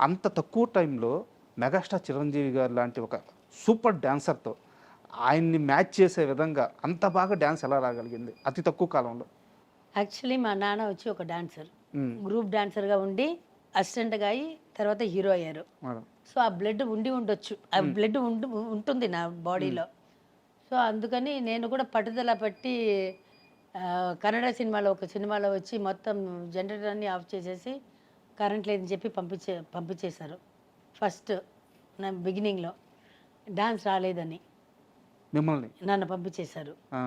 అంత తక్కువ టైంలో మెగాస్టార్ చిరంజీవి గారు లాంటి ఒక సూపర్ డాన్సర్తో ఆయన్ని మ్యాచ్ చేసే విధంగా అంత బాగా డ్యాన్స్ ఎలా రాగలిగింది అతి తక్కువ కాలంలో? యాక్చువల్లీ మా నాన్న వచ్చి ఒక డాన్సర్, హ్మ్. గ్రూప్ డాన్సర్గా ఉండి అసిస్టెంట్గా అయ్యి తర్వాత హీరో అయ్యారు. మేడం. సో ఆ బ్లడ్ ఉండి ఉండొచ్చు, ఆ బ్లడ్ ఉంటుంది నా బాడీలో. సో అందుకని నేను కూడా పట్టుదల పట్టి కన్నడ సినిమాలో ఒక సినిమాలో వచ్చి మొత్తం జనరేటర్ అన్ని ఆఫ్ చేసేసి కరెంట్ లేదని చెప్పి పంపించేశారు. ఫస్ట్ నా బిగినింగ్లో డాన్స్ రాలేదని మిమ్మల్ని? నన్ను పంపించేశారు. ఆ.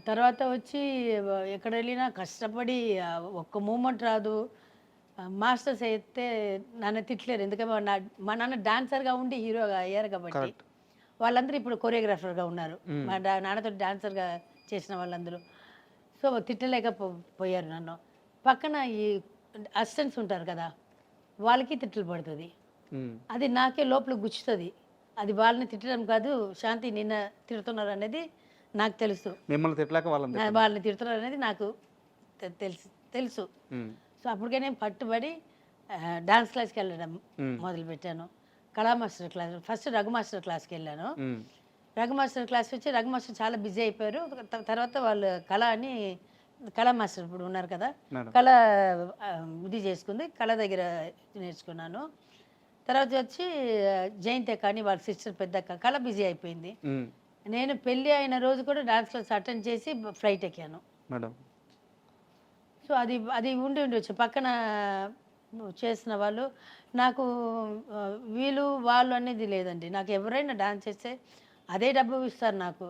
తర్వాత వచ్చి ఎక్కడ వెళ్ళినా కష్టపడి ఒక్క మూమెంట్ రాదు. మాస్టర్స్ అయితే నన్ను తిట్టలేరు, ఎందుకంటే మా నాన్న డాన్సర్గా ఉండి హీరోగా అయ్యారు కాబట్టి. కరెక్ట్. వాళ్ళందరూ ఇప్పుడు కొరియోగ్రాఫర్గా ఉన్నారు. మా నాన్నతో డాన్సర్గా చేసిన వాళ్ళందరూ. సో పోయారు నన్ను. పక్కన ఈ అసిస్టెంట్స్ ఉంటారు కదా, వాళ్ళకి తిట్లు పడుతుంది. అది నాకే లోపల గుచ్చుతుంది. అది వాళ్ళని తిట్టడం కాదు, శాంతి నిన్న తిడుతున్నారు అనేది నాకు తెలుసు. మిమ్మల్ని తిట్టలేక వాళ్ళని తిడుతున్నారు అనేది నాకు తెలుసు. సో అప్పటికే నేను పట్టుబడి డాన్స్ క్లాస్కి వెళ్ళడం మొదలుపెట్టాను. కళా master class, first Raghu master క్లాస్కి వెళ్ళాను. రఘు మాస్టర్ క్లాస్ వచ్చి రఘు మాస్టర్ చాలా బిజీ అయిపోయారు. తర్వాత వాళ్ళు కళా మాస్టర్ ఇప్పుడు ఉన్నారు కదా, కళ ఇది చేసుకుంది, కళ దగ్గర నేర్చుకున్నాను. తర్వాత వచ్చి జయంతి అక్క అని వాళ్ళ సిస్టర్ పెద్దక్క, కళ బిజీ అయిపోయింది. నేను పెళ్ళి అయిన రోజు కూడా డాన్స్ క్లాస్ అటెండ్ చేసి ఫ్లైట్ ఎక్కాను మేడం. సో అది ఉండొచ్చు పక్కన చేసిన వాళ్ళు. నాకు వీళ్ళు వాళ్ళు అనేది లేదండి. నాకు ఎవరైనా డాన్స్ చేస్తే అదే డబ్బు ఇస్తారు నాకు.